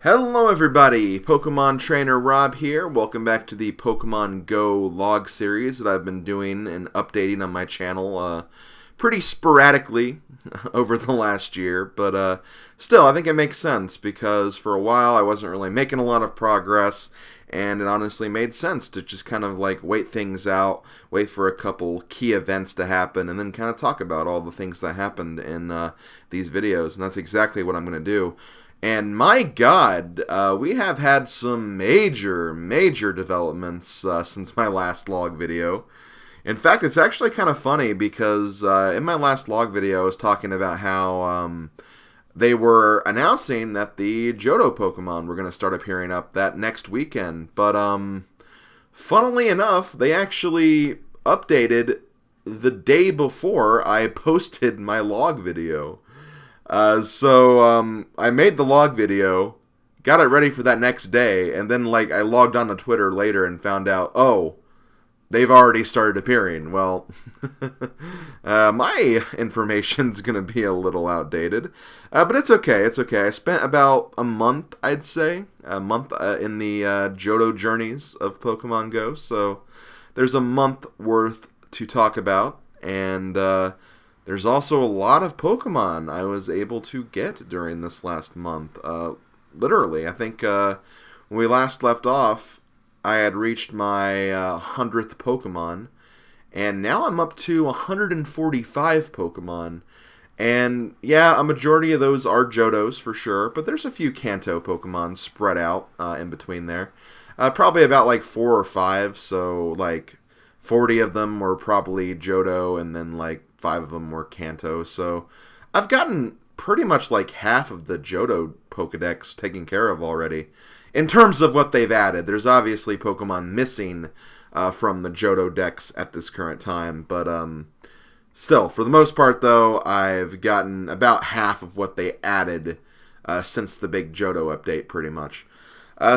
Hello everybody, Pokemon Trainer Rob here. Welcome back to the Pokemon Go log series that I've been doing and updating on my channel pretty sporadically over the last year. But still, I think it makes sense because for a while I wasn't really making a lot of progress, and it honestly made sense to just kind of like wait things out, wait for a couple key events to happen, and then kind of talk about all the things that happened in these videos. And that's exactly what I'm going to do. And my God, we have had some major developments since my last log video. In fact, it's actually kind of funny because in my last log video I was talking about how they were announcing that the Johto Pokemon were going to start appearing up that next weekend. But funnily enough, they actually updated the day before I posted my log video. So I made the log video, got it ready for that next day, and then like I logged on to Twitter later and found out, oh, they've already started appearing. Well, my information's gonna be a little outdated, but it's okay. It's okay. I spent about a month, I'd say, in the Johto journeys of Pokemon Go, so there's a month worth to talk about, and there's also a lot of Pokemon I was able to get during this last month. Literally, I think when we last left off, I had reached my 100th Pokemon, and now I'm up to 145 Pokemon. And yeah, a majority of those are Johtos for sure, but there's a few Kanto Pokemon spread out in between there. Probably about like 4 or 5, so like 40 of them were probably Johto, and then like 5 of them were Kanto, so I've gotten pretty much like half of the Johto Pokedex taken care of already. In terms of what they've added, there's obviously Pokemon missing from the Johto Dex at this current time, but still, for the most part though, I've gotten about half of what they added since the big Johto update, pretty much.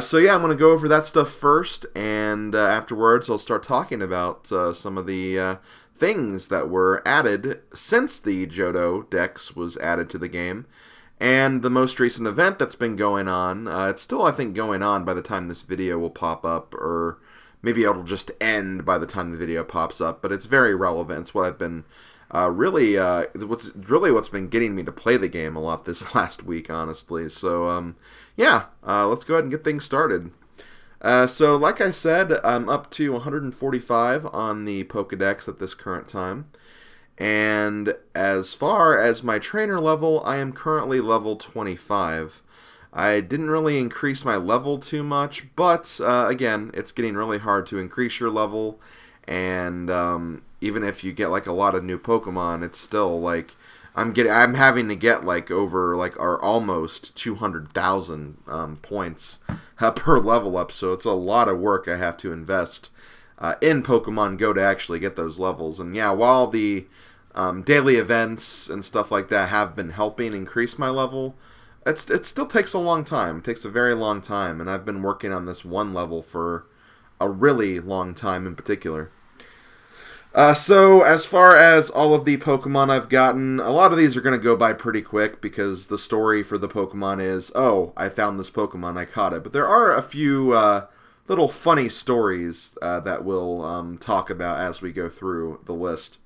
So yeah, I'm going to go over that stuff first, and afterwards I'll start talking about some of the things that were added since the Johto Dex was added to the game, and the most recent event that's been going on. It's still, I think, going on by the time this video will pop up, or maybe it'll just end by the time the video pops up, but it's very relevant. It's what I've been what's been getting me to play the game a lot this last week, honestly. So yeah, let's go ahead and get things started. So like I said, I'm up to 145 on the Pokedex at this current time. And as far as my trainer level, I am currently level 25. I didn't really increase my level too much, but again, it's getting really hard to increase your level. And even if you get like a lot of new Pokemon, it's still like I'm having to get like over like or almost 200,000 points per level up, so it's a lot of work I have to invest in Pokemon Go to actually get those levels. And yeah, while the daily events and stuff like that have been helping increase my level, it still takes a long time. It takes a very long time, and I've been working on this one level for a really long time in particular. So as far as all of the Pokemon I've gotten, a lot of these are going to go by pretty quick because the story for the Pokemon is, oh, I found this Pokemon, I caught it. But there are a few little funny stories that we'll talk about as we go through the list.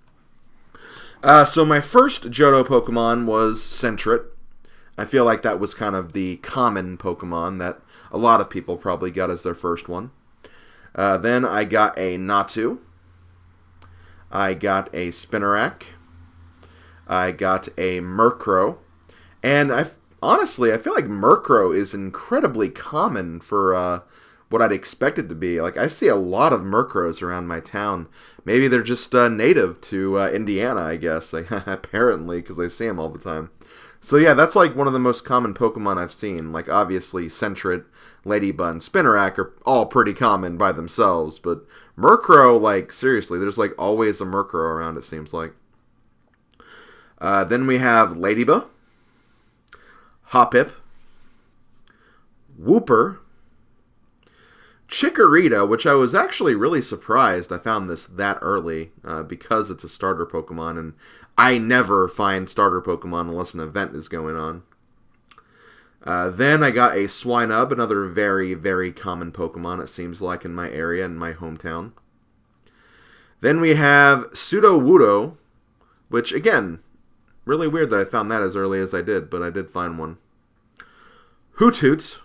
So my first Johto Pokemon was Sentret. I feel like that was kind of the common Pokemon that a lot of people probably got as their first one. Then I got a Natu. I got a Spinarak. I got a Murkrow. And honestly, I feel like Murkrow is incredibly common for what I'd expect it to be. Like, I see a lot of Murkrows around my town. Maybe they're just native to Indiana, I guess. Apparently, because I see them all the time. So yeah, that's like one of the most common Pokemon I've seen. Like, obviously, Sentret, Ladybug, and Spinarak are all pretty common by themselves, but Murkrow, like, seriously, there's like always a Murkrow around, it seems like. Then we have Ladybug, Hoppip, Wooper, Chikorita, which I was actually really surprised I found this that early because it's a starter Pokemon, and I never find starter Pokemon unless an event is going on. Then I got a Swinub, another very, very common Pokemon, it seems like, in my area, in my hometown. Then we have Sudowoodo, which, again, really weird that I found that as early as I did, but I did find one. Hoothoot.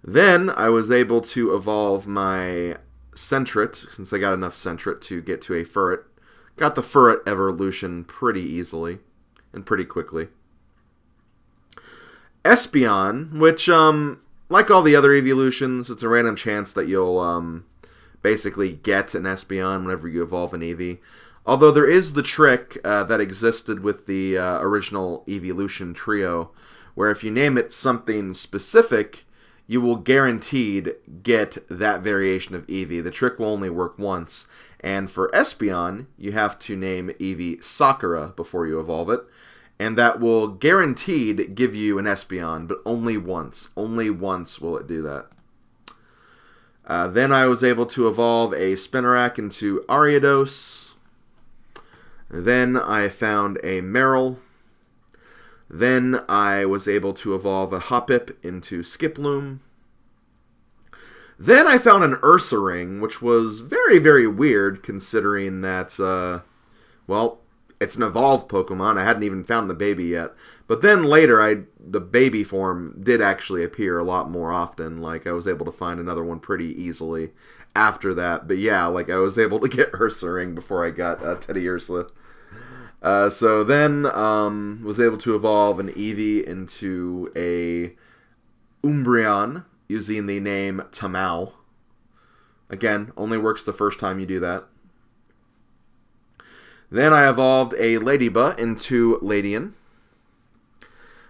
Then I was able to evolve my Sentret, since I got enough Sentret to get to a Furret. Got the Furret evolution pretty easily and pretty quickly. Espeon, which, like all the other evolutions, it's a random chance that you'll basically get an Espeon whenever you evolve an Eevee. Although there is the trick that existed with the original Evolution trio, where if you name it something specific, you will guaranteed get that variation of Eevee. The trick will only work once, and for Espeon, you have to name Eevee Sakura before you evolve it, and that will guaranteed give you an Espeon, but only once. Only once will it do that. Then I was able to evolve a Spinarak into Ariados. Then I found a Marill. Then I was able to evolve a Hoppip into Skiploom. Then I found an Ursaring, which was very, very weird considering that, well, it's an evolved Pokemon. I hadn't even found the baby yet. But then later, the baby form did actually appear a lot more often. Like, I was able to find another one pretty easily after that. But yeah, like, I was able to get Ursaring before I got Teddiursa. So then, was able to evolve an Eevee into a Umbreon using the name Tamao. Again, only works the first time you do that. Then I evolved a Ladybug into Ladian.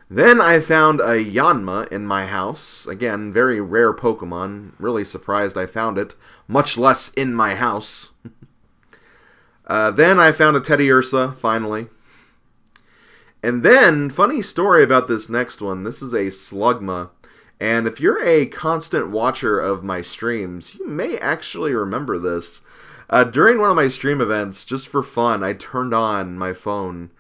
Then I found a Yanma in my house. Again, very rare Pokemon. Really surprised I found it, much less in my house. Then I found a Teddiursa, finally. And then, funny story about this next one. This is a Slugma. And if you're a constant watcher of my streams, you may actually remember this. During one of my stream events, just for fun, I turned on my phone.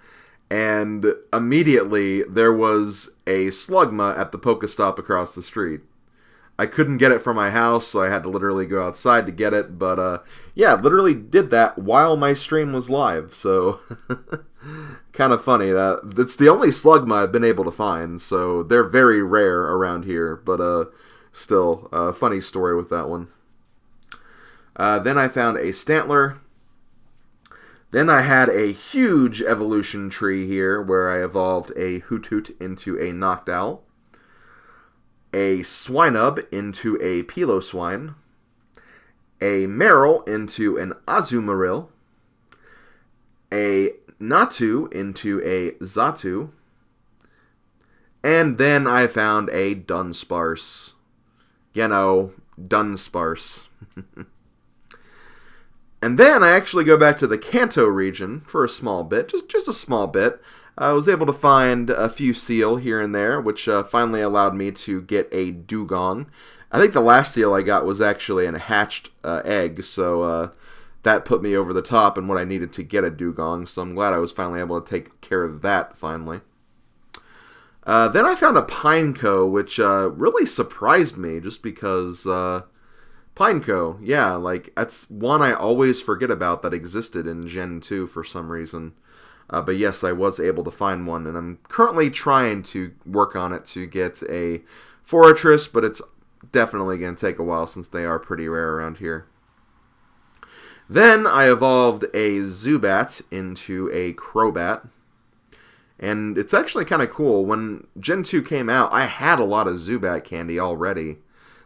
And immediately, there was a Slugma at the Pokestop across the street. I couldn't get it from my house, so I had to literally go outside to get it. But, yeah, literally did that while my stream was live. So, kind of funny. It's the only Slugma I've been able to find. So, they're very rare around here. But, still, funny story with that one. Then I found a Stantler. Then I had a huge evolution tree here where I evolved a Hoothoot into a Noctowl, a Swinub into a Piloswine, a Marill into an Azumarill, a Natu into a Xatu, and then I found a Dunsparce. You know, Dunsparce. And then I actually go back to the Kanto region for a small bit, just a small bit. I was able to find a few seal here and there, which finally allowed me to get a Dugong. I think the last seal I got was actually a hatched egg, so that put me over the top and what I needed to get a Dugong, so I'm glad I was finally able to take care of that finally. Then I found a Pineco, which really surprised me just because... Pineco, yeah, like, that's one I always forget about that existed in Gen 2 for some reason. But yes, I was able to find one, and I'm currently trying to work on it to get a Fortress, but it's definitely going to take a while since they are pretty rare around here. Then I evolved a Zubat into a Crobat. And it's actually kind of cool. When Gen 2 came out, I had a lot of Zubat candy already.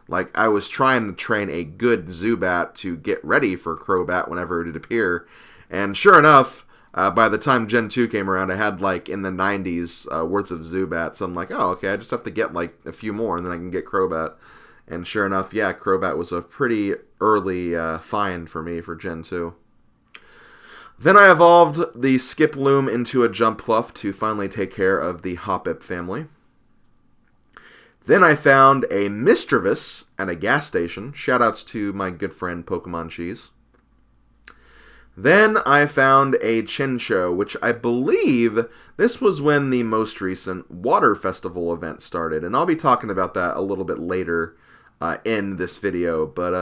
Like, I was trying to train a good Zubat to get ready for Crobat whenever it would appear. And sure enough, by the time Gen 2 came around, I had, like, in the 90s worth of Zubat. So I'm like, oh, okay, I just have to get, like, a few more, and then I can get Crobat. And sure enough, yeah, Crobat was a pretty early find for me for Gen 2. Then I evolved the Skiploom into a Jumpluff to finally take care of the Hoppip family. Then I found a Mischievous at a gas station. Shoutouts to my good friend Pokemon Cheese. Then I found a Chinchou, which I believe this was when the most recent Water Festival event started. And I'll be talking about that a little bit later in this video. But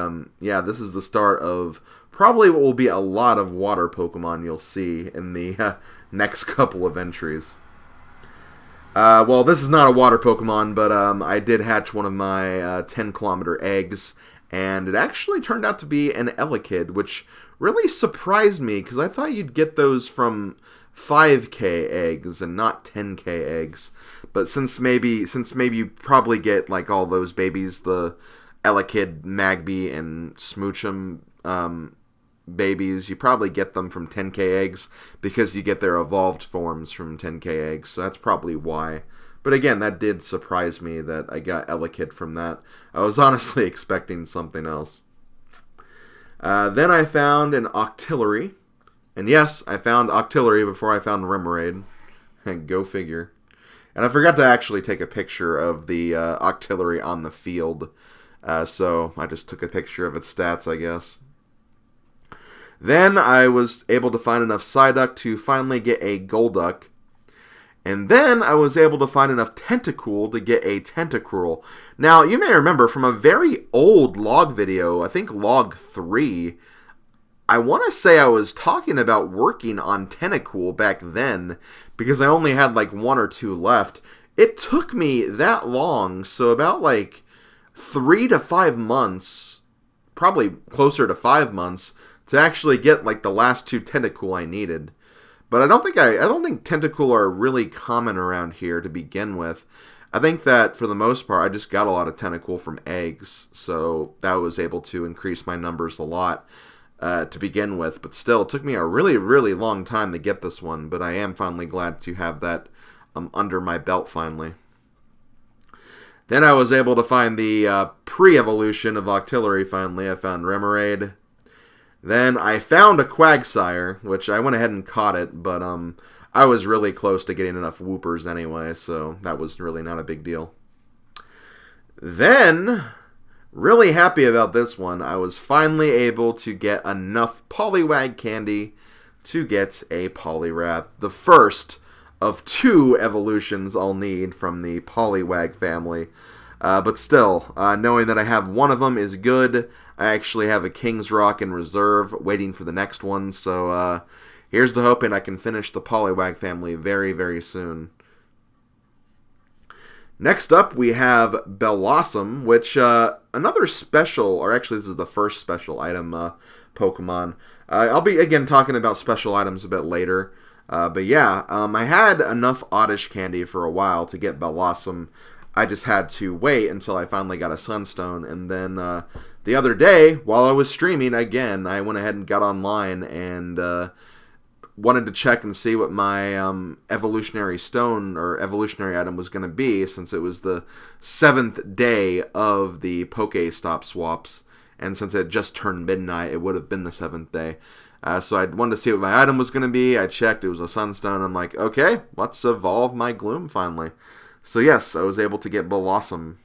yeah, this is the start of probably what will be a lot of water Pokemon you'll see in the next couple of entries. Well, this is not a water Pokemon, but I did hatch one of my 10-kilometer eggs, and it actually turned out to be an Elekid, which really surprised me, because I thought you'd get those from 5K eggs and not 10K eggs. But since maybe you probably get like all those babies, the Elekid, Magby, and Smoochum babies, you probably get them from 10K eggs because you get their evolved forms from 10K eggs, so that's probably why. But again, that did surprise me that I got Elekid from that. I was honestly expecting something else. Then I found an Octillery, and yes, I found Octillery before I found Remoraid. Go figure. And I forgot to actually take a picture of the Octillery on the field, so I just took a picture of its stats, I guess. Then I was able to find enough Psyduck to finally get a Golduck. And then I was able to find enough Tentacool to get a Tentacruel. Now, you may remember from a very old log video, I think log 3, I want to say I was talking about working on Tentacool back then, because I only had like 1 or 2 left. It took me that long, so about like 3 to 5 months, probably closer to 5 months, to actually get like the last 2 Tentacool I needed. But I don't think Tentacool are really common around here to begin with. I think that for the most part I just got a lot of Tentacool from eggs, so that was able to increase my numbers a lot to begin with. But still, it took me a really, really long time to get this one, but I am finally glad to have that under my belt finally. Then I was able to find the pre-evolution of Octillery finally. I found Remoraid. Then I found a Quagsire, which I went ahead and caught it, but I was really close to getting enough Whoopers anyway, so that was really not a big deal. Then, really happy about this one, I was finally able to get enough Poliwag candy to get a Poliwrath, the first of 2 evolutions I'll need from the Poliwag family. But still, knowing that I have one of them is good. I actually have a King's Rock in reserve, waiting for the next one, so here's to hoping I can finish the Poliwag family very, very soon. Next up, we have Bellossom, which, another special, or actually this is the first special item Pokemon. I'll be, again, talking about special items a bit later. But yeah, I had enough Oddish candy for a while to get Bellossom. I just had to wait until I finally got a Sunstone, and then the other day, while I was streaming, again, I went ahead and got online and wanted to check and see what my evolutionary stone or evolutionary item was going to be, since it was the 7th day of the Pokestop swaps, and since it just turned midnight, it would have been the 7th day. So I wanted to see what my item was going to be. I checked, it was a Sunstone. I'm like, okay, let's evolve my Gloom finally. So yes, I was able to get Bellossom.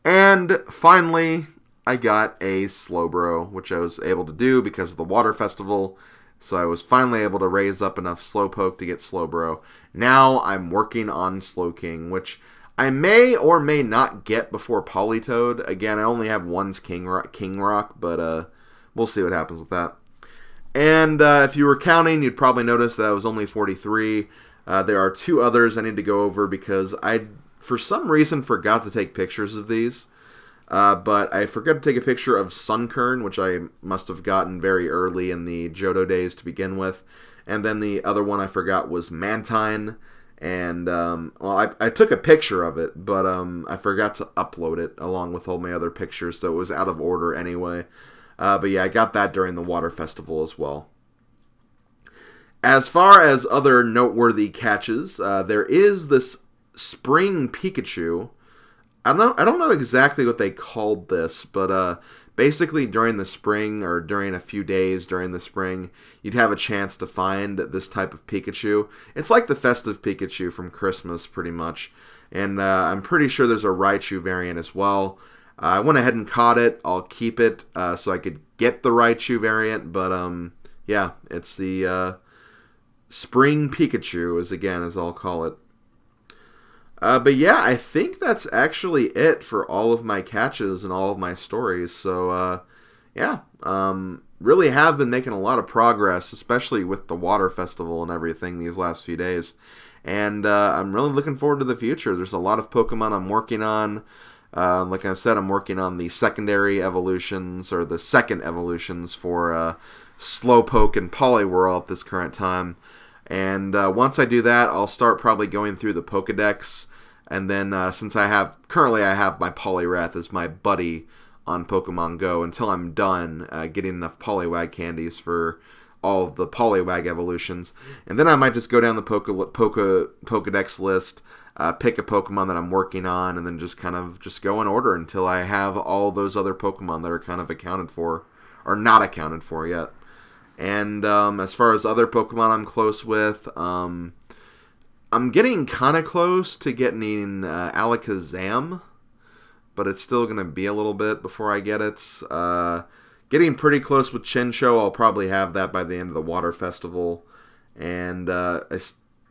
And finally, I got a Slowbro, which I was able to do because of the Water Festival. So I was finally able to raise up enough Slowpoke to get Slowbro. Now I'm working on Slowking, which I may or may not get before Politoed. Again, I only have one King Rock, but we'll see what happens with that. And if you were counting, you'd probably notice that I was only 43. There are 2 others I need to go over because I, for some reason, forgot to take pictures of these. But I forgot to take a picture of Sunkern, which I must have gotten very early in the Johto days to begin with. And then the other one I forgot was Mantine. And, well, I took a picture of it, but I forgot to upload it along with all my other pictures, so it was out of order anyway. But yeah, I got that during the Water Festival as well. As far as other noteworthy catches, there is this Spring Pikachu. I don't know exactly what they called this, but basically during the spring, or during a few days during the spring, you'd have a chance to find this type of Pikachu. It's like the festive Pikachu from Christmas, pretty much. And I'm pretty sure there's a Raichu variant as well. I went ahead and caught it. I'll keep it so I could get the Raichu variant, but Yeah, it's the Spring Pikachu, as I'll call it. But yeah, I think that's actually it for all of my catches and all of my stories. So yeah, really have been making a lot of progress, especially with the Water Festival and everything these last few days. And I'm really looking forward to the future. There's a lot of Pokemon I'm working on. Like I said, I'm working on the secondary evolutions, or the second evolutions for Slowpoke and Poliwrath at this current time. And once I do that, I'll start probably going through the Pokedex. And then since I have my Poliwrath as my buddy on Pokemon Go until I'm done getting enough Poliwag candies for all of the Poliwag evolutions. And then I might just go down the Pokedex list, pick a Pokemon that I'm working on, and then just kind of just go in order until I have all those other Pokemon that are kind of accounted for, or not accounted for yet. And as far as other Pokemon I'm close with, I'm getting kind of close to getting Alakazam, but it's still going to be a little bit before I get it. Getting pretty close with Chinchou. I'll probably have that by the end of the Water Festival. And a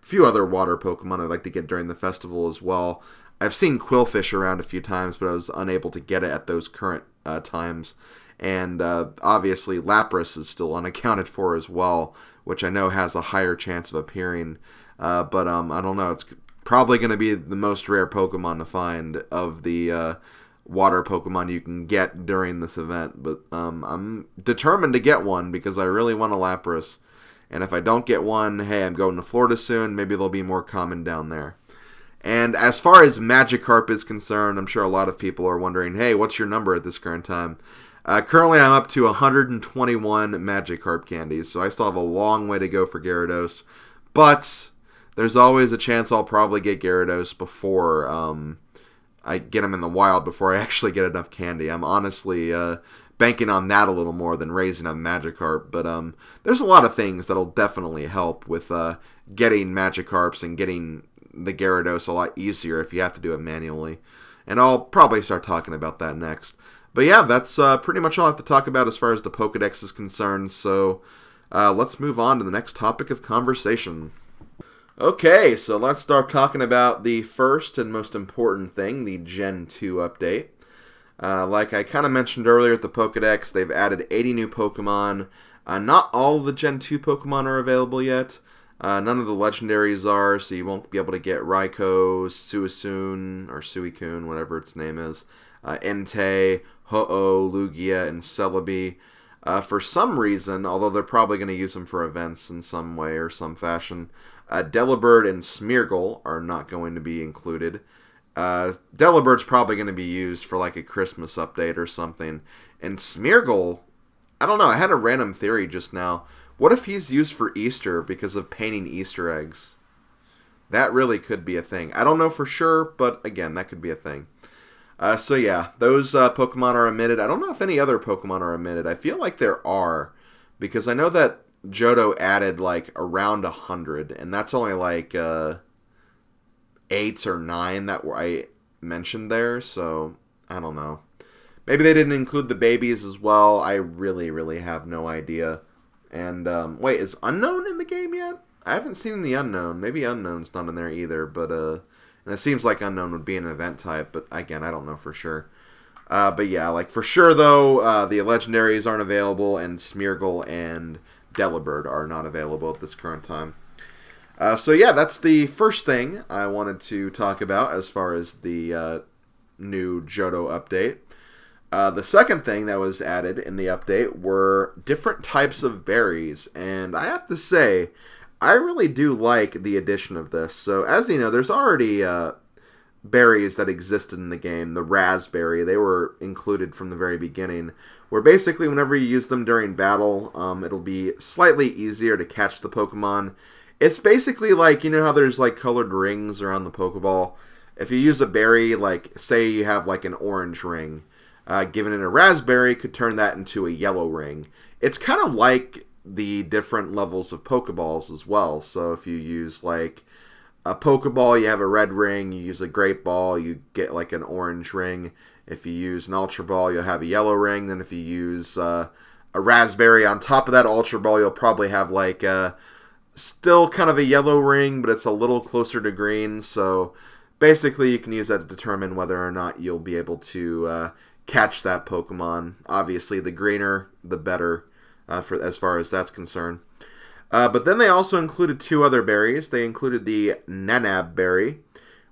few other water Pokemon I'd like to get during the festival as well. I've seen Quillfish around a few times, but I was unable to get it at those current times. And obviously Lapras is still unaccounted for as well, which I know has a higher chance of appearing. But I don't know. It's probably going to be the most rare Pokemon to find of the water Pokemon you can get during this event. But I'm determined to get one because I really want a Lapras. And if I don't get one, hey, I'm going to Florida soon. Maybe they'll be more common down there. And as far as Magikarp is concerned, I'm sure a lot of people are wondering, hey, what's your number at this current time? Currently, I'm up to 121 Magikarp candies, so I still have a long way to go for Gyarados. But there's always a chance I'll probably get Gyarados before I get him in the wild, before I actually get enough candy. I'm honestly banking on that a little more than raising up Magikarp. But there's a lot of things that'll definitely help with getting Magikarps and getting the Gyarados a lot easier if you have to do it manually. And I'll probably start talking about that next. But yeah, that's pretty much all I have to talk about as far as the Pokedex is concerned. So let's move on to the next topic of conversation. Okay, so let's start talking about the first and most important thing, the Gen 2 update. Like I kind of mentioned earlier at the Pokedex, they've added 80 new Pokemon. Not all of the Gen 2 Pokemon are available yet. None of the legendaries are, so you won't be able to get Raikou, Suicune, whatever its name is, Entei, Ho-Oh, Lugia, and Celebi. For some reason, although they're probably going to use them for events in some way or some fashion, Delibird and Smeargle are not going to be included. Delibird's probably going to be used for like a Christmas update or something. And Smeargle, I don't know, I had a random theory just now. What if he's used for Easter because of painting Easter eggs? That really could be a thing. I don't know for sure, but again, that could be a thing. So yeah, those Pokemon are omitted. I don't know if any other Pokemon are omitted. I feel like there are, because I know that Johto added like around 100, and that's only like 8 or 9 that I mentioned there, so I don't know. Maybe they didn't include the babies as well. I really have no idea. And wait, is Unknown in the game yet? I haven't seen the Unknown. Maybe Unknown's not in there either, but and it seems like Unknown would be an event type, but again, I don't know for sure. But yeah, like for sure though, the legendaries aren't available, and Smeargle and Delibird are not available at this current time. So yeah, that's the first thing I wanted to talk about as far as the new Johto update. The second thing that was added in the update were different types of berries, and I have to say, I really do like the addition of this. So as you know, there's already berries that existed in the game. The raspberry, they were included from the very beginning, where basically whenever you use them during battle, it'll be slightly easier to catch the Pokemon. It's basically like, you know how there's like colored rings around the Pokeball? If you use a berry, like say you have like an orange ring, giving it a raspberry could turn that into a yellow ring. It's kind of like the different levels of Pokeballs as well. So if you use like a Pokeball, you have a red ring. You use a Great Ball, you get like an orange ring. If you use an Ultra Ball, you'll have a yellow ring. Then if you use a a raspberry. On top of that Ultra Ball, you'll probably have like still kind of a yellow ring, but it's a little closer to green. So basically, you can use that to determine whether or not you'll be able to catch that Pokemon. Obviously, the greener, the better, for as far as that's concerned. But then they also included 2 other berries. They included the Nanab berry,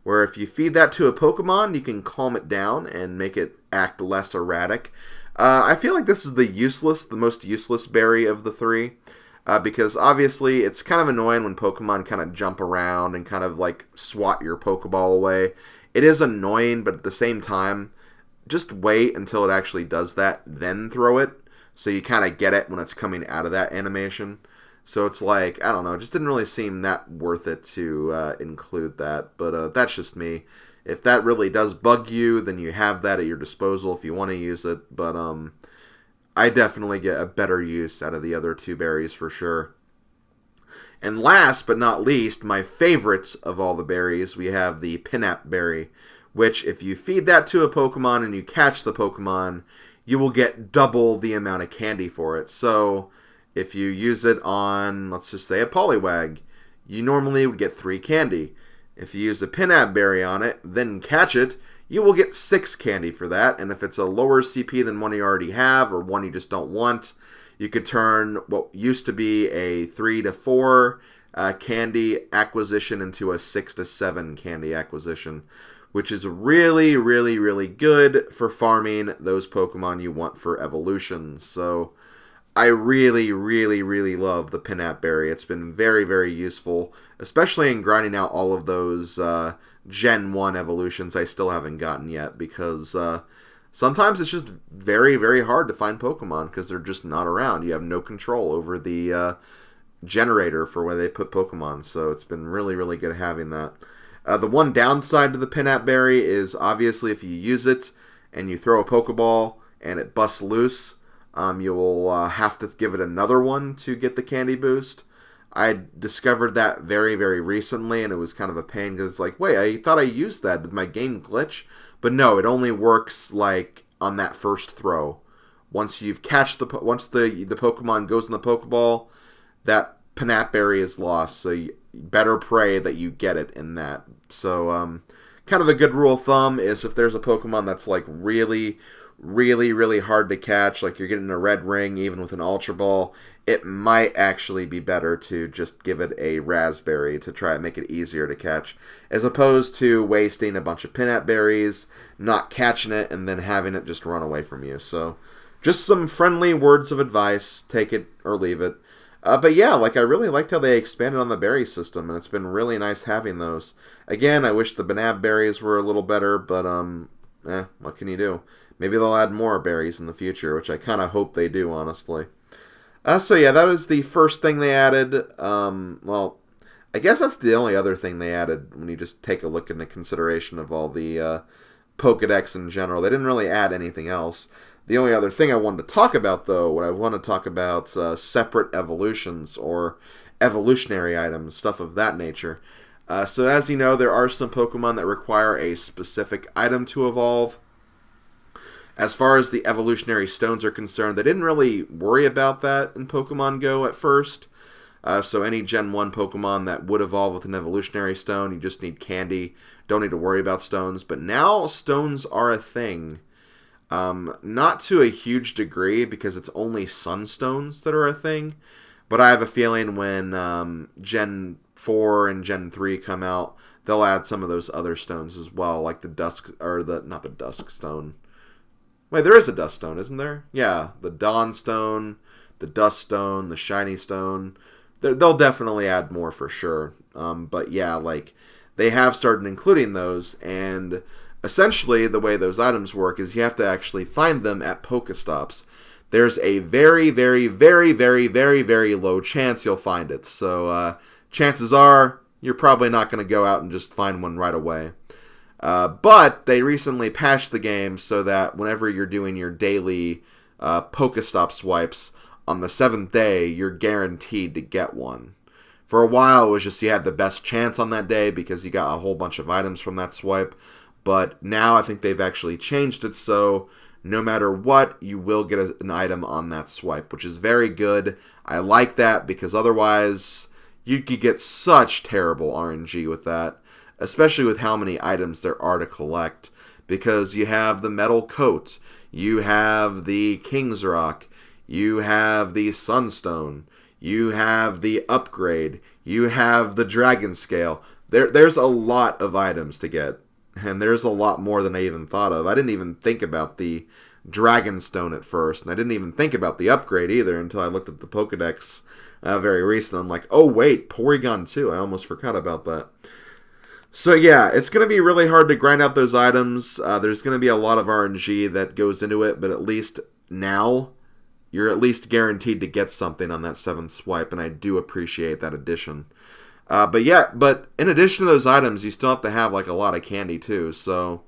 where if you feed that to a Pokemon, you can calm it down and make it act less erratic. I feel like this is the most useless berry of the 3, because obviously it's kind of annoying when Pokemon kind of jump around and kind of like swat your Pokeball away. It is annoying, but at the same time, just wait until it actually does that, then throw it, so you kind of get it when it's coming out of that animation. So it's like, I don't know, it just didn't really seem that worth it to include that. But that's just me. If that really does bug you, then you have that at your disposal if you want to use it. But I definitely get a better use out of the other 2 berries for sure. And last but not least, my favorite of all the berries, we have the Pinap berry, which if you feed that to a Pokemon and you catch the Pokemon, you will get double the amount of candy for it. So if you use it on, let's just say, a Poliwag, you normally would get 3 candy. If you use a Pinap berry on it, then catch it, you will get 6 candy for that. And if it's a lower CP than one you already have, or one you just don't want, you could turn what used to be a 3 to 4 candy acquisition into a 6 to 7 candy acquisition, which is really, really, really good for farming those Pokemon you want for evolutions. So I really, really, really love the Pinap berry. It's been very, very useful, especially in grinding out all of those Gen 1 evolutions I still haven't gotten yet, because sometimes it's just very, very hard to find Pokemon because they're just not around. You have no control over the generator for where they put Pokemon, so it's been really, really good having that. The one downside to the Pinap berry is obviously if you use it and you throw a Pokeball and it busts loose, you will have to give it another one to get the candy boost. I discovered that very, very recently, and it was kind of a pain because it's like, wait, I thought I used that. Did my game glitch? But no, it only works like on that first throw. Once you've catched the Pokemon goes in the Pokeball, that Pinap berry is lost. So you better pray that you get it in that. So kind of a good rule of thumb is if there's a Pokemon that's like really, really, really hard to catch, like you're getting a red ring even with an Ultra Ball, it might actually be better to just give it a raspberry to try and make it easier to catch, as opposed to wasting a bunch of Pinap berries, not catching it, and then having it just run away from you. So just some friendly words of advice, take it or leave it. But yeah, like I really liked how they expanded on the berry system, and it's been really nice having those. Again, I wish the Banab berries were a little better, but what can you do? Maybe they'll add more berries in the future, which I kind of hope they do, honestly. So yeah, that was the first thing they added. Well, I guess that's the only other thing they added when you just take a look into consideration of all the Pokedex in general. They didn't really add anything else. The only other thing I wanted to talk about, though, what I want to talk about, separate evolutions or evolutionary items, stuff of that nature. So as you know, there are some Pokemon that require a specific item to evolve. As far as the evolutionary stones are concerned, they didn't really worry about that in Pokemon Go at first. So any Gen 1 Pokemon that would evolve with an evolutionary stone, you just need candy. Don't need to worry about stones. But now stones are a thing. Not to a huge degree, because it's only sunstones that are a thing. But I have a feeling when Gen 4 and Gen 3 come out, they'll add some of those other stones as well, like the Dusk, or not the Dusk Stone. Wait, there is a Dust Stone, isn't there? Yeah, the Dawn Stone, the Dust Stone, the Shiny Stone. They'll definitely add more for sure. But yeah, like, they have started including those, and essentially the way those items work is you have to actually find them at Pokestops. There's a very, very, very, very, very, very low chance you'll find it. So chances are you're probably not going to go out and just find one right away. But they recently patched the game so that whenever you're doing your daily Pokestop swipes, on the 7th day, you're guaranteed to get one. For a while, it was just you had the best chance on that day because you got a whole bunch of items from that swipe. But now I think they've actually changed it so no matter what, you will get an item on that swipe, which is very good. I like that because otherwise you could get such terrible RNG with that, especially with how many items there are to collect, because you have the Metal Coat, you have the King's Rock, you have the Sunstone, you have the Upgrade, you have the Dragon Scale. There's a lot of items to get, and there's a lot more than I even thought of. I didn't even think about the Dragonstone at first, and I didn't even think about the Upgrade either until I looked at the Pokedex very recently. I'm like, oh wait, Porygon 2, I almost forgot about that. So yeah, it's going to be really hard to grind out those items. There's going to be a lot of RNG that goes into it, but at least now, you're at least guaranteed to get something on that 7th swipe, and I do appreciate that addition. But in addition to those items, you still have to have like a lot of candy too. So,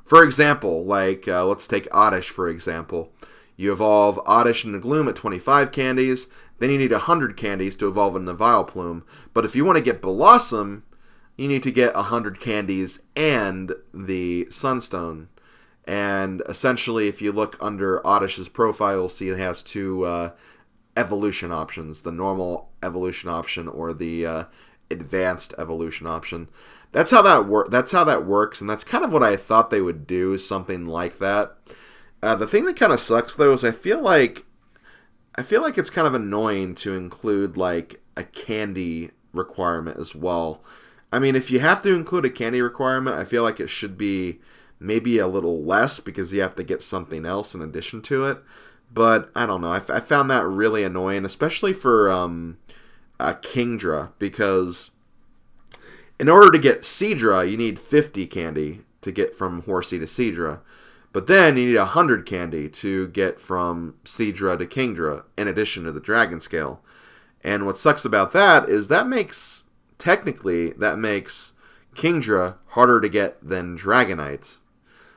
for example, let's take Oddish for example. You evolve Oddish into Gloom at 25 candies, then you need 100 candies to evolve into Vileplume. But if you want to get Bellossom, you need to get 100 candies and the Sunstone. And essentially, if you look under Oddish's profile, you'll see it has 2 evolution options, the normal evolution option or the advanced evolution option. That's how that works, and that's kind of what I thought they would do, something like that. The thing that kind of sucks though is I feel like it's kind of annoying to include like a candy requirement as well. I mean, if you have to include a candy requirement, I feel like it should be maybe a little less because you have to get something else in addition to it. But I don't know. I found that really annoying, especially for Kingdra, because in order to get Seadra, you need 50 candy to get from Horsea to Seadra. But then you need 100 candy to get from Seadra to Kingdra, in addition to the Dragon Scale. And what sucks about that is that makes Kingdra harder to get than Dragonite,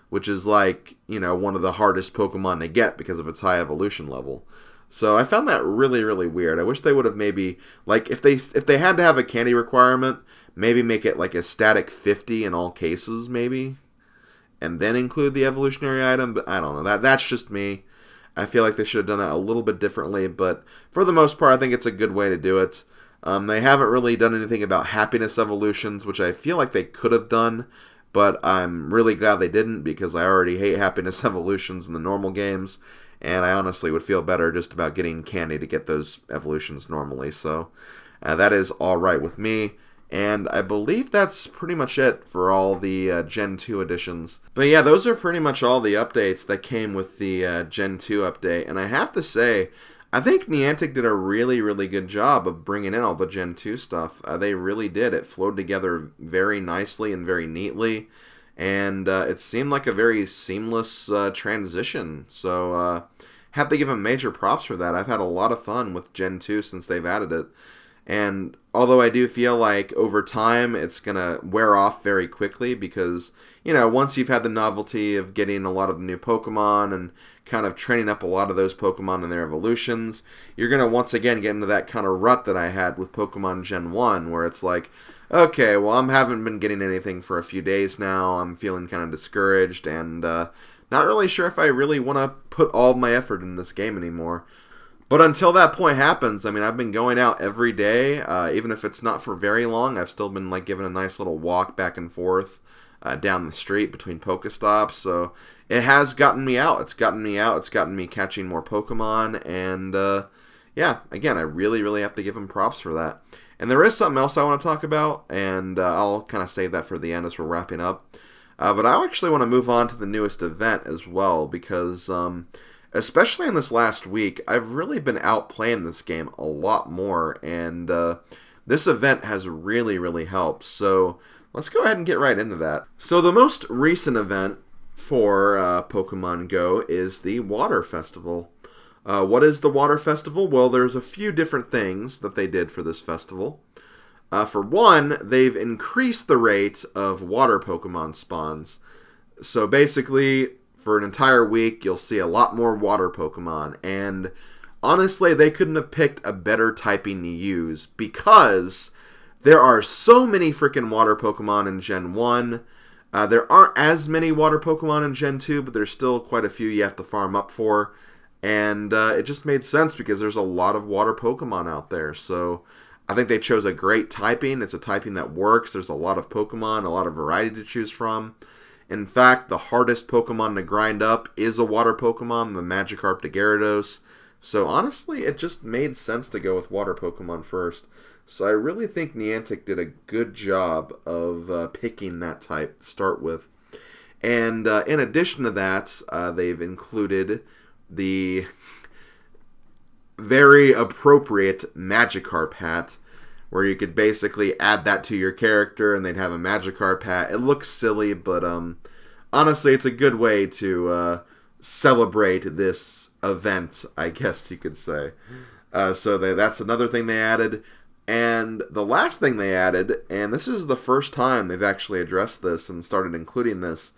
which is like, one of the hardest Pokemon to get because of its high evolution level. So I found that really, really weird. I wish they would have maybe, like, if they had to have a candy requirement, maybe make it like a static 50 in all cases, maybe, and then include the evolutionary item. But I don't know. That's just me. I feel like they should have done that a little bit differently, but for the most part, I think it's a good way to do it. They haven't really done anything about happiness evolutions, which I feel like they could have done, but I'm really glad they didn't because I already hate happiness evolutions in the normal games, and I honestly would feel better just about getting candy to get those evolutions normally. So that is alright with me, and I believe that's pretty much it for all the Gen 2 additions. But yeah, those are pretty much all the updates that came with the Gen 2 update, and I have to say, I think Niantic did a really, really good job of bringing in all the Gen 2 stuff. They really did. It flowed together very nicely and very neatly, and it seemed like a very seamless transition. So, have to give them major props for that. I've had a lot of fun with Gen 2 since they've added it. And although I do feel like over time it's going to wear off very quickly because, once you've had the novelty of getting a lot of new Pokemon and kind of training up a lot of those Pokemon in their evolutions, you're going to once again get into that kind of rut that I had with Pokemon Gen 1 where it's like, okay, well, I haven't been getting anything for a few days now. I'm feeling kind of discouraged and not really sure if I really want to put all of my effort in this game anymore. But until that point happens, I mean, I've been going out every day, even if it's not for very long. I've still been like giving a nice little walk back and forth down the street between Pokestops. So it has gotten me out. It's gotten me catching more Pokemon. And yeah, again, I really, really have to give them props for that. And there is something else I want to talk about, and I'll kind of save that for the end as we're wrapping up. But I actually want to move on to the newest event as well, because especially in this last week, I've really been out playing this game a lot more, and this event has really, really helped. So let's go ahead and get right into that. So the most recent event for Pokemon Go is the Water Festival. What is the Water Festival? Well, there's a few different things that they did for this festival. For one, they've increased the rate of water Pokemon spawns. So basically, for an entire week, you'll see a lot more water Pokemon. And honestly, they couldn't have picked a better typing to use because there are so many freaking water Pokemon in Gen 1. There aren't as many water Pokemon in Gen 2, but there's still quite a few you have to farm up for. And it just made sense because there's a lot of water Pokemon out there. So I think they chose a great typing. It's a typing that works. There's a lot of Pokemon, a lot of variety to choose from. In fact, the hardest Pokemon to grind up is a water Pokemon, the Magikarp to Gyarados. So honestly, it just made sense to go with water Pokemon first. So I really think Niantic did a good job of picking that type to start with. And in addition to that, they've included the very appropriate Magikarp hat, where you could basically add that to your character and they'd have a Magikarp hat. It looks silly, but honestly, it's a good way to celebrate this event, I guess you could say. So that's another thing they added. And the last thing they added, and this is the first time they've actually addressed this and started including this,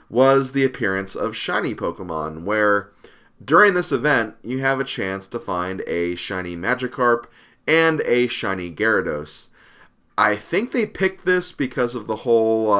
was the appearance of shiny Pokemon, where during this event, you have a chance to find a shiny Magikarp and a shiny Gyarados. I think they picked this because of the whole,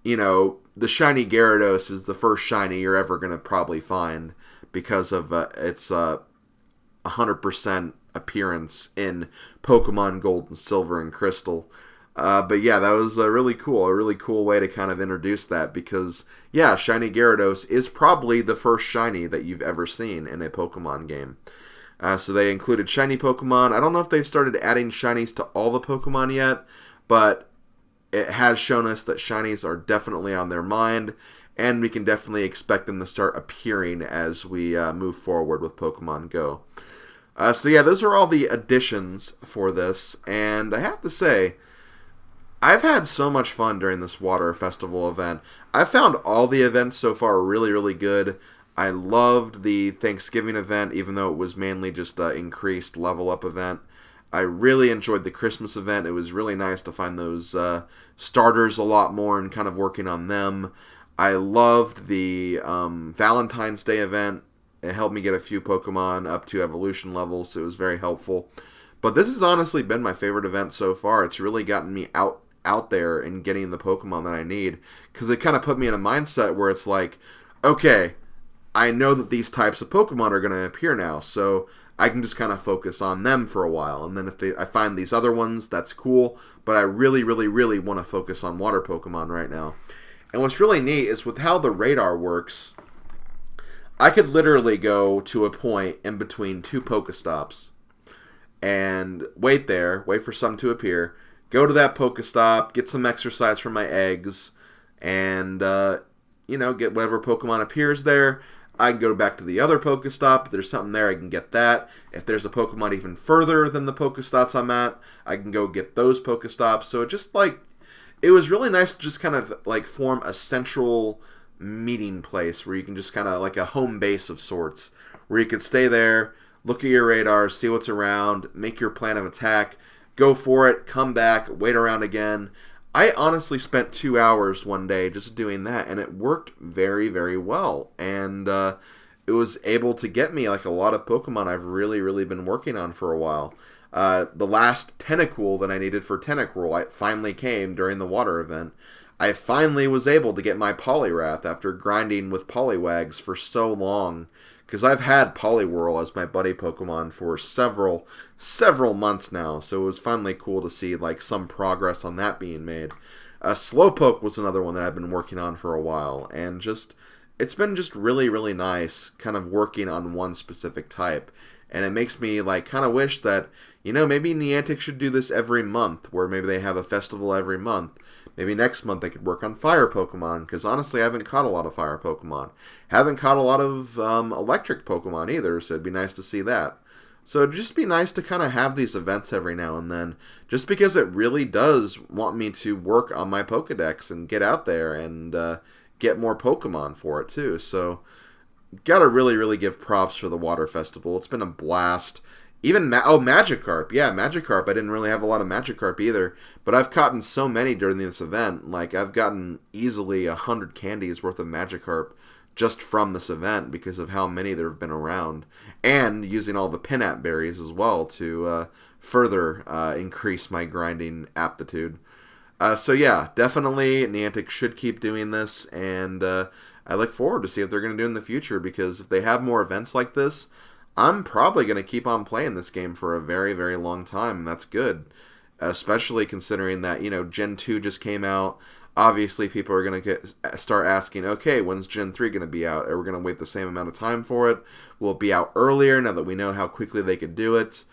the shiny Gyarados is the first shiny you're ever going to probably find because of its 100% appearance in Pokemon Gold and Silver and Crystal. But yeah, that was a really cool way to kind of introduce that because, yeah, shiny Gyarados is probably the first shiny that you've ever seen in a Pokemon game. So they included shiny Pokemon. I don't know if they've started adding shinies to all the Pokemon yet, but it has shown us that shinies are definitely on their mind, and we can definitely expect them to start appearing as we move forward with Pokemon Go. So yeah, those are all the additions for this, and I have to say, I've had so much fun during this Water Festival event. I've found all the events so far really, really good. I loved the Thanksgiving event, even though it was mainly just an increased level up event. I really enjoyed the Christmas event. It was really nice to find those starters a lot more and kind of working on them. I loved the Valentine's Day event. It helped me get a few Pokemon up to evolution levels, so it was very helpful. But this has honestly been my favorite event so far. It's really gotten me out there and getting the Pokemon that I need, because it kind of put me in a mindset where it's like, okay, I know that these types of Pokemon are going to appear now, so I can just kind of focus on them for a while. And then if I find these other ones, that's cool, but I really, really, really want to focus on water Pokemon right now. And what's really neat is with how the radar works, I could literally go to a point in between two Pokestops and wait for some to appear, go to that Pokestop, get some exercise from my eggs, and, get whatever Pokemon appears there. I can go back to the other Pokestop. If there's something there, I can get that. If there's a Pokemon even further than the Pokestops I'm at, I can go get those Pokestops. So it was really nice to just kind of form a central meeting place where you can just kind of like a home base of sorts, where you can stay there, look at your radar, see what's around, make your plan of attack, go for it, come back, wait around again. I honestly spent 2 hours one day just doing that, and it worked very, very well. And it was able to get me a lot of Pokemon I've really, really been working on for a while. The last Tentacool that I needed for Tentacruel, it finally came during the water event. I finally was able to get my Poliwrath after grinding with Poliwags for so long, because I've had Poliwhirl as my buddy Pokemon for several months now, so it was finally cool to see some progress on that being made. Slowpoke was another one that I've been working on for a while, and it's been just really, really nice kind of working on one specific type. And it makes me kind of wish that, maybe Niantic should do this every month, where maybe they have a festival every month. Maybe next month they could work on fire Pokemon, because honestly I haven't caught a lot of fire Pokemon. Haven't caught a lot of electric Pokemon either, so it'd be nice to see that. So it'd just be nice to kind of have these events every now and then, just because it really does want me to work on my Pokedex and get out there and get more Pokemon for it too. So gotta really, really give props for the Water Festival. It's been a blast. Even, Magikarp. Yeah, Magikarp. I didn't really have a lot of Magikarp either, but I've gotten so many during this event. I've gotten easily 100 candies worth of Magikarp just from this event because of how many there have been around, and using all the Pinap berries as well to further increase my grinding aptitude. So yeah, definitely Niantic should keep doing this, and I look forward to see what they're going to do in the future, because if they have more events like this, I'm probably going to keep on playing this game for a very, very long time, and that's good. Especially considering that, Gen 2 just came out. Obviously, people are going to start asking, okay, when's Gen 3 going to be out? Are we going to wait the same amount of time for it? Will it be out earlier now that we know how quickly they could do it?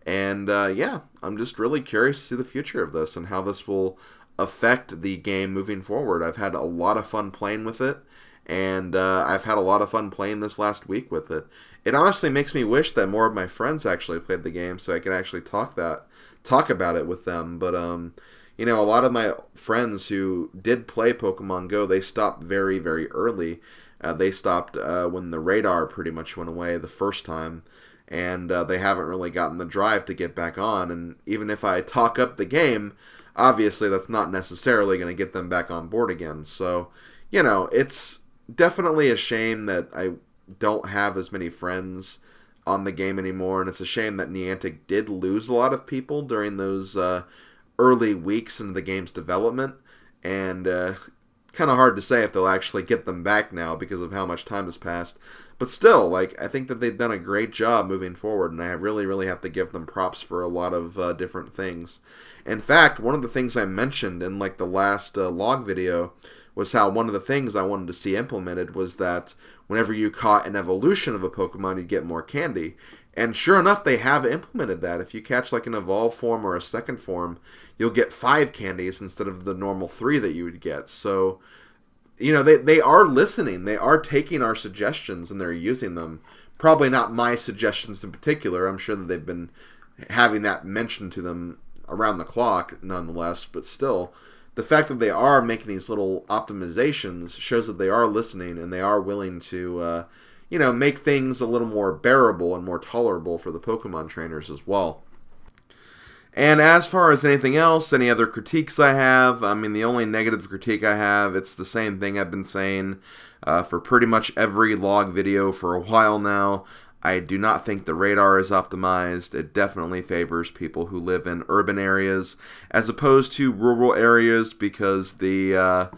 And yeah, I'm just really curious to see the future of this and how this will affect the game moving forward. I've had a lot of fun playing with it, and I've had a lot of fun playing this last week with it. It honestly makes me wish that more of my friends actually played the game so I could actually talk about it with them. But a lot of my friends who did play Pokemon Go, they stopped very, very early. They stopped when the radar pretty much went away the first time, and they haven't really gotten the drive to get back on. And even if I talk up the game, obviously that's not necessarily going to get them back on board again. So, it's definitely a shame that I don't have as many friends on the game anymore, and it's a shame that Niantic did lose a lot of people during those early weeks into the game's development, and kind of hard to say if they'll actually get them back now because of how much time has passed. But still, I think that they've done a great job moving forward, and I really, really have to give them props for a lot of different things. In fact, one of the things I mentioned in the last log video was how one of the things I wanted to see implemented was that whenever you caught an evolution of a Pokemon, you'd get more candy. And sure enough, they have implemented that. If you catch an evolved form or a second form, you'll get 5 candies instead of the normal 3 that you would get. So, they are listening. They are taking our suggestions and they're using them. Probably not my suggestions in particular. I'm sure that they've been having that mentioned to them around the clock, nonetheless. But still, the fact that they are making these little optimizations shows that they are listening and they are willing to, make things a little more bearable and more tolerable for the Pokemon trainers as well. And as far as anything else, any other critiques I have, the only negative critique I have, it's the same thing I've been saying for pretty much every log video for a while now. I do not think the radar is optimized. It definitely favors people who live in urban areas as opposed to rural areas, because the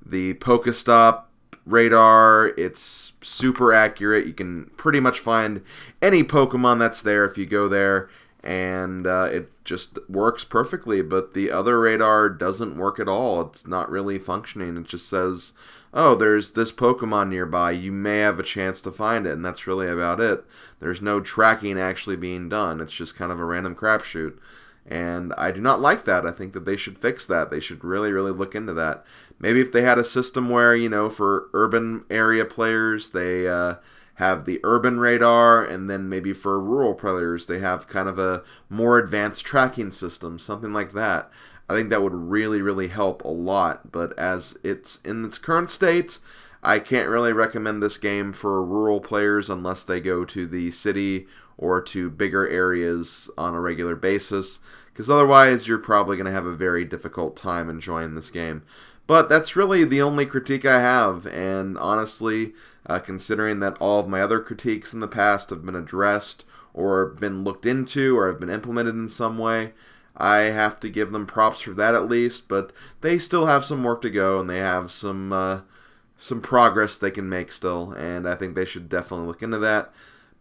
Pokestop radar, it's super accurate. You can pretty much find any Pokemon that's there if you go there, and it just works perfectly. But the other radar doesn't work at all. It's not really functioning. It just says, oh, there's this Pokemon nearby, you may have a chance to find it, and that's really about it. There's no tracking actually being done. It's just kind of a random crapshoot. And I do not like that. I think that they should fix that. They should really, really look into that. Maybe if they had a system where, for urban area players, they have the urban radar, and then maybe for rural players, they have kind of a more advanced tracking system, something like that. I think that would really, really help a lot. But as it's in its current state, I can't really recommend this game for rural players unless they go to the city or to bigger areas on a regular basis, because otherwise you're probably going to have a very difficult time enjoying this game. But that's really the only critique I have, and honestly, considering that all of my other critiques in the past have been addressed or been looked into or have been implemented in some way, I have to give them props for that at least. But they still have some work to go, and they have some progress they can make still, and I think they should definitely look into that.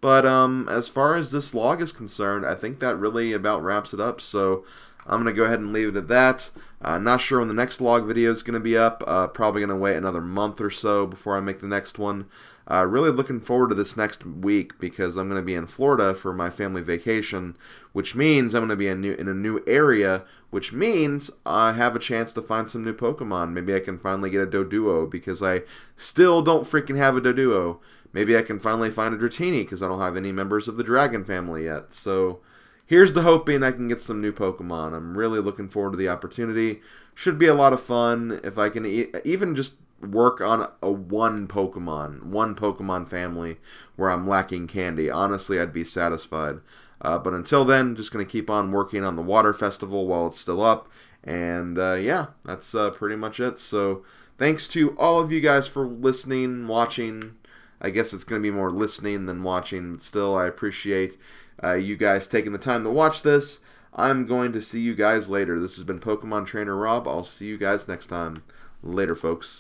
But as far as this log is concerned, I think that really about wraps it up. So I'm going to go ahead and leave it at that. Not sure when the next log video is going to be up. Probably going to wait another month or so before I make the next one. Really looking forward to this next week because I'm going to be in Florida for my family vacation, which means I'm going to be in a new area, which means I have a chance to find some new Pokemon. Maybe I can finally get a Doduo because I still don't freaking have a Doduo. Maybe I can finally find a Dratini because I don't have any members of the Dragon family yet. So here's the hoping I can get some new Pokemon. I'm really looking forward to the opportunity. Should be a lot of fun if I can even just work on one Pokemon family where I'm lacking candy. Honestly, I'd be satisfied. But until then, just going to keep on working on the Water Festival while it's still up. And yeah, that's pretty much it. So thanks to all of you guys for listening, watching. I guess it's going to be more listening than watching, but still, I appreciate you guys taking the time to watch this. I'm going to see you guys later. This has been Pokemon Trainer Rob. I'll see you guys next time. Later, folks.